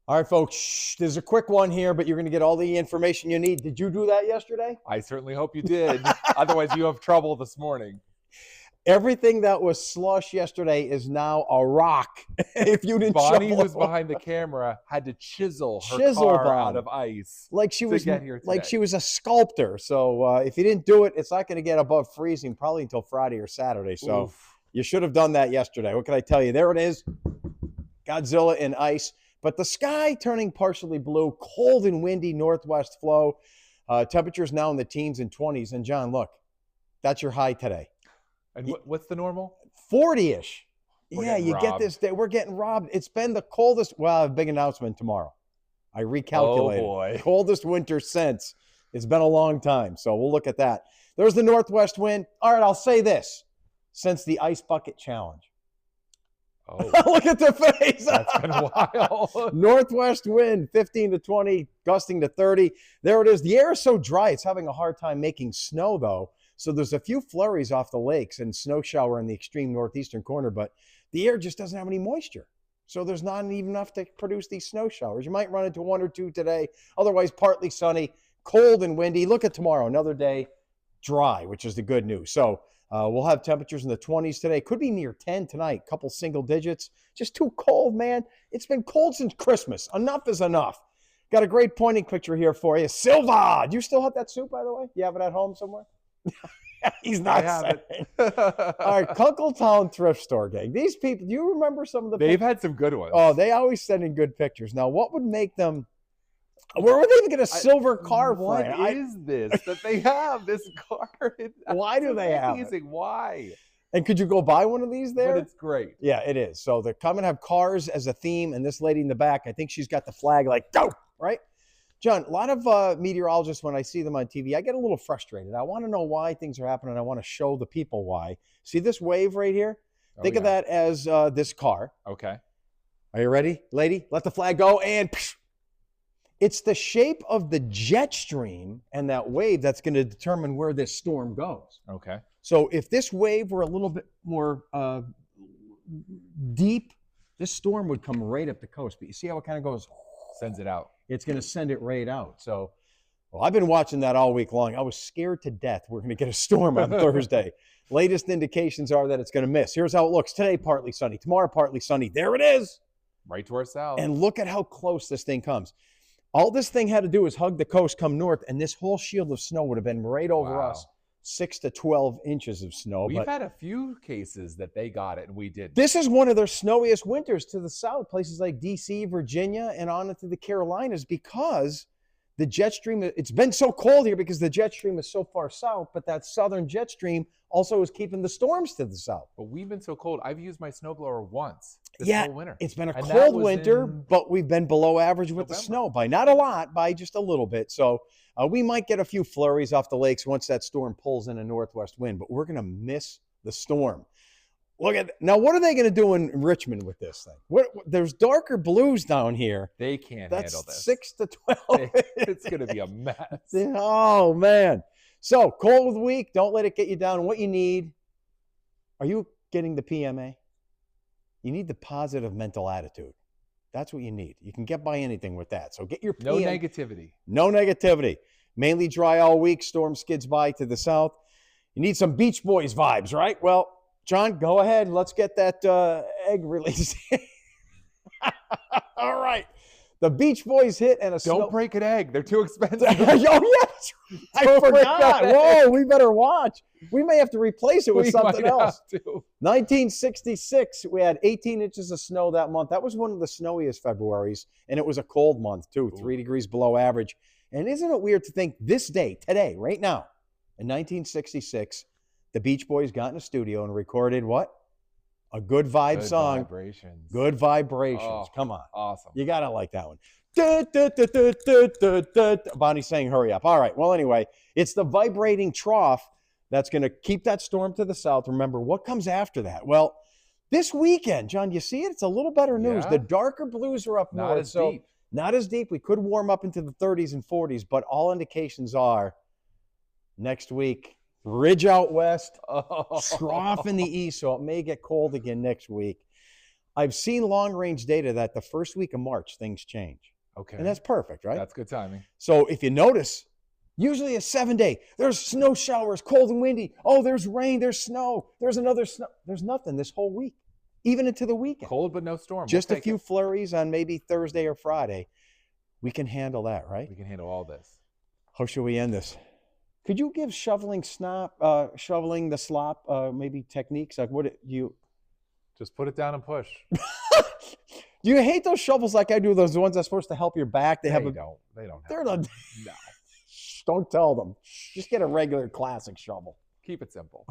All right, folks, there's a quick one here, but you're going to get all the information you need. Did you do that yesterday? I certainly hope you did. Otherwise, you have trouble this morning. Everything that was slush yesterday is now a rock. If you didn't Bonnie, shovel. who's behind the camera, had to chisel her car out of ice like she was get here today. Like she was a sculptor. So if you didn't do it, it's not going to get above freezing probably until Friday or Saturday. So Oof. You should have done that yesterday. What can I tell you? There it is. Godzilla in ice. But the sky turning partially blue, cold and windy northwest flow. Temperatures now in the teens and 20s. And John, look, that's your high today. And what's the normal? 40-ish. Yeah, you robbed. get this day. We're getting robbed. It's been the coldest. Well, a big announcement tomorrow. I recalculated. Oh, boy. Coldest winter since. It's been a long time. So we'll look at that. There's the northwest wind. All right, I'll say this. Since the Ice Bucket Challenge. Oh, Look at the face. that's been a while. Northwest wind, 15 to 20, gusting to 30. There it is. The air is so dry, it's having a hard time making snow, though. So there's a few flurries off the lakes and snow shower in the extreme northeastern corner, but the air just doesn't have any moisture. So there's not even enough to produce these snow showers. You might run into one or two today. Otherwise, partly sunny, cold and windy. Look at tomorrow, another day dry, which is the good news. So we'll have temperatures in the 20s today. Could be near 10 tonight, couple single digits. Just too cold, man. It's been cold since Christmas. Enough is enough. Got a great pointing picture here for you. Silva! Do you still have that soup, by the way? You have it at home somewhere? He's not saying. All right, Kunkletown Thrift Store, gang. These people, do you remember some of the They've had some good ones. Oh, they always send in good pictures. Now, what would make them... Where would they even get a silver car frame? What is this that they have, this car? Why do they have it? Why? And could you go buy one of these there? But it's great. Yeah, it is. So they're coming to have cars as a theme, and this lady in the back, I think she's got the flag like, go, right? John, a lot of meteorologists, when I see them on TV, I get a little frustrated. I want to know why things are happening. I want to show the people why. See this wave right here? Think of that as this car. Okay. Are you ready, lady? Let the flag go, and it's the shape of the jet stream and that wave that's going to determine where this storm goes. Okay. So if this wave were a little bit more deep, this storm would come right up the coast. But you see how it kind of goes? Sends it out. It's going to send it right out. So, well, I've been watching that all week long. I was scared to death we're going to get a storm on Thursday. Latest indications are that it's going to miss. Here's how it looks. Today, partly sunny. Tomorrow, partly sunny. There it is. Right to our south. And look at how close this thing comes. All this thing had to do was hug the coast, come north, and this whole shield of snow would have been right over us. 6 to 12 inches of snow. We've had a few cases that they got it and we didn't. This is one of their snowiest winters to the south, places like D.C., Virginia, and on into the Carolinas, because the jet stream, it's been so cold here because the jet stream is so far south, but that southern jet stream also is keeping the storms to the south. But we've been so cold. I've used my snowblower once this whole winter. It's been a cold winter, but we've been below average with the snow by not a lot, by just a little bit. So we might get a few flurries off the lakes once that storm pulls in a northwest wind, but we're going to miss the storm. Look at now. What are they going to do in Richmond with this thing? There's darker blues down here. They can't handle this. 6 to 12. It's going to be a mess. Oh man. So cold week. Don't let it get you down. What you need? Are you getting the PMA? You need the positive mental attitude. That's what you need. You can get by anything with that. So get your No negativity. No negativity. Mainly dry all week. Storm skids by to the south. You need some Beach Boys vibes, right? Well, John, go ahead. Let's get that egg released. All right. The Beach Boys hit and Don't break an egg. They're too expensive. Oh, yes. I forgot. Whoa, we better watch. We may have to replace it with something else. 1966, we had 18 inches of snow that month. That was one of the snowiest Februaries, and it was a cold month, too, 3 degrees below average. And isn't it weird to think this day, today, right now, in 1966, the Beach Boys got in a studio and recorded what? A good vibe song. Vibrations. Good vibrations. Oh, come on. Awesome. You got to like that one. Bonnie's saying hurry up. All right. Well, anyway, it's the vibrating trough that's going to keep that storm to the south. Remember, what comes after that? Well, this weekend, John, you see it? It's a little better news. Yeah. The darker blues are up north. Not as deep. Not as deep. We could warm up into the 30s and 40s, but all indications are next week, ridge out west, trough in the east, so it may get cold again next week. I've seen long-range data that the first week of March, things change. Okay. And that's perfect, right? That's good timing. So if you notice, usually a 7-day, there's snow showers, cold and windy. Oh, there's rain, there's snow, there's another snow. There's nothing this whole week, even into the weekend. Cold, but no storm. Just a few flurries on maybe Thursday or Friday. We can handle that, right? We can handle all this. How should we end this? Could you give shoveling the slop, maybe techniques? Like what you... Just put it down and push. Do you hate those shovels like I do? Those ones that's supposed to help your back. They don't. They're not. No. Don't tell them. Just get a regular classic shovel. Keep it simple.